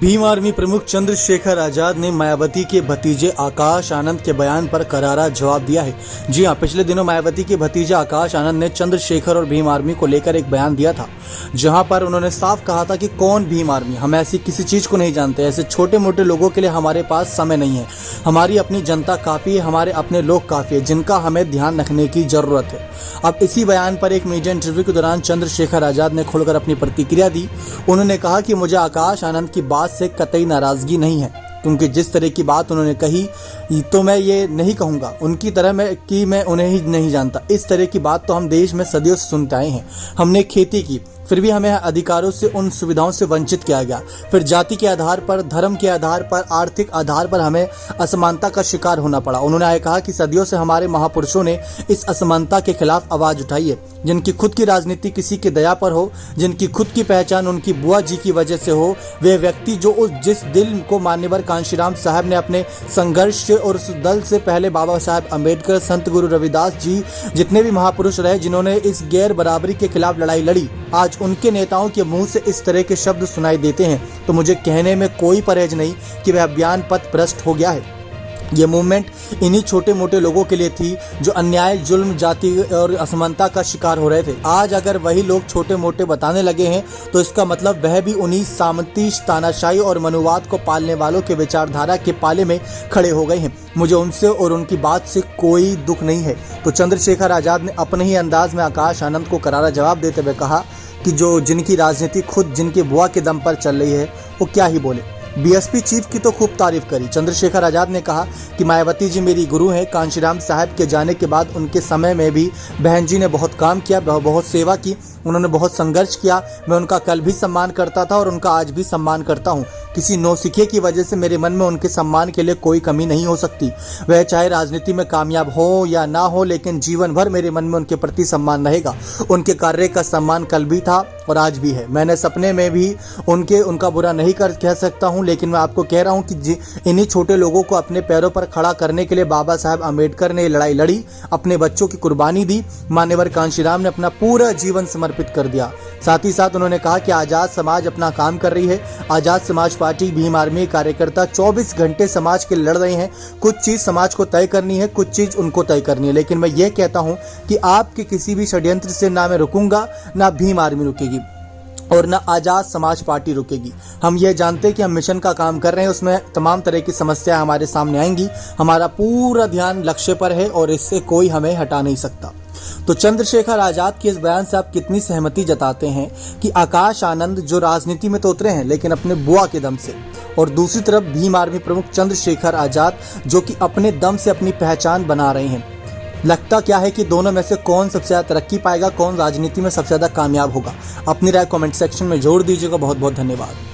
Bhim army प्रमुख चंद्रशेखर आजाद ने मायावती के भतीजे आकाश आनंद के बयान पर करारा जवाब दिया है। जी हां, पिछले दिनों मायावती के भतीजे आकाश आनंद ने चंद्रशेखर और भीम आर्मी को लेकर एक बयान दिया था, जहां पर उन्होंने साफ कहा था कि कौन भीम आर्मी, हम ऐसी किसी चीज को नहीं जानते। ऐसे छोटे मोटे लोगों के लिए हमारे पास समय नहीं है। हमारी अपनी जनता काफी है, हमारे अपने लोग काफी है, जिनका हमें ध्यान रखने की जरूरत है। अब इसी बयान पर एक मीडिया इंटरव्यू के दौरान चंद्रशेखर आजाद ने खुलकर अपनी प्रतिक्रिया दी। उन्होंने कहा कि मुझे आकाश आनंद की बात से कतई नाराजगी नहीं है, क्योंकि जिस तरह की बात उन्होंने कही तो मैं ये नहीं कहूँगा उनकी तरह मैं उन्हें ही नहीं जानता। इस तरह की बात तो हम देश में सदियों से सुनते आए हैं। हमने खेती की, फिर भी हमें अधिकारों से, उन सुविधाओं से वंचित किया गया। फिर जाति के आधार पर, धर्म के आधार पर, आर्थिक आधार पर हमें असमानता का शिकार होना पड़ा। उन्होंने कहा कि सदियों से हमारे महापुरुषों ने इस असमानता के खिलाफ आवाज उठाई है। जिनकी खुद की राजनीति किसी के दया पर हो, जिनकी खुद की पहचान उनकी बुआ जी की वजह से हो, वे व्यक्ति जो जिस दिल को मान्यवर कांशीराम साहब ने अपने संघर्ष से, और उस दल से पहले बाबा साहब अम्बेडकर, संत गुरु रविदास जी, जितने भी महापुरुष रहे जिन्होंने इस गैर बराबरी के खिलाफ लड़ाई लड़ी, आज उनके नेताओं के मुंह से इस तरह के शब्द सुनाई देते हैं तो मुझे कहने में कोई परहेज नहीं कि वह अभियान पथ भ्रष्ट हो गया है। ये मूवमेंट इन्हीं छोटे मोटे लोगों के लिए थी जो अन्याय, जुल्म, जाति और असमानता का शिकार हो रहे थे। आज अगर वही लोग छोटे मोटे बताने लगे हैं तो इसका मतलब वह भी उन्हीं सामंती, तानाशाही और मनुवाद को पालने वालों के विचारधारा के पाले में खड़े हो गए हैं। मुझे उनसे और उनकी बात से कोई दुख नहीं है। तो चंद्रशेखर आजाद ने अपने ही अंदाज में आकाश आनंद को करारा जवाब देते हुए कहा कि जिनकी राजनीति खुद जिनके बुआ के दम पर चल रही है वो क्या ही बोले। बीएसपी चीफ की तो खूब तारीफ करी। चंद्रशेखर आजाद ने कहा कि मायावती जी मेरी गुरु हैं। कांशीराम साहब के जाने के बाद उनके समय में भी बहन जी ने बहुत काम किया, बहुत सेवा की, उन्होंने बहुत संघर्ष किया। मैं उनका कल भी सम्मान करता था और उनका आज भी सम्मान करता हूँ। किसी नौसिखे की वजह से मेरे मन में उनके सम्मान के लिए कोई कमी नहीं हो सकती। वह चाहे राजनीति में कामयाब हो या ना हो, लेकिन जीवन भर मेरे मन में उनके प्रति सम्मान रहेगा। उनके कार्य का सम्मान कल भी था और आज भी है। मैंने सपने में भी उनका बुरा नहीं कह सकता हूँ, लेकिन मैं आपको कह रहा हूँ कि इन्हीं छोटे लोगों को अपने पैरों पर खड़ा करने के लिए बाबा साहब अम्बेडकर ने लड़ाई लड़ी, अपने बच्चों की कुर्बानी दी। मान्यवर कांशीराम ने अपना पूरा जीवन समर्पित कर दिया। साथ ही साथ उन्होंने कहा कि आजाद समाज अपना काम कर रही है। आजाद समाज पार्टी, भीम आर्मी कार्यकर्ता 24 घंटे समाज के लड़ रहे हैं। कुछ चीज समाज को तय करनी है, कुछ चीज उनको तय करनी है। लेकिन मैं ये कहता हूं कि आपके किसी भी षड्यंत्र से ना मैं रुकूंगा, ना भीम आर्मी रुकेगी और ना आजाद समाज पार्टी रुकेगी। हम ये जानते हैं कि हम मिशन का काम कर रहे हैं, उसमें तमाम तरह की समस्याएं हमारे सामने आएंगी। हमारा पूरा ध्यान लक्ष्य पर है और इससे कोई हमें हटा नहीं सकता। तो चंद्रशेखर आजाद के इस बयान से आप कितनी सहमति जताते हैं कि आकाश आनंद जो राजनीति में तो उतरे हैं लेकिन अपने बुआ के दम से, और दूसरी तरफ भीम आर्मी प्रमुख चंद्रशेखर आजाद जो कि अपने दम से अपनी पहचान बना रहे हैं। लगता क्या है कि दोनों में से कौन सबसे ज्यादा तरक्की पाएगा, कौन राजनीति में सबसे ज्यादा कामयाब होगा? अपनी राय कमेंट सेक्शन में जोड़ दीजिएगा। बहुत बहुत धन्यवाद।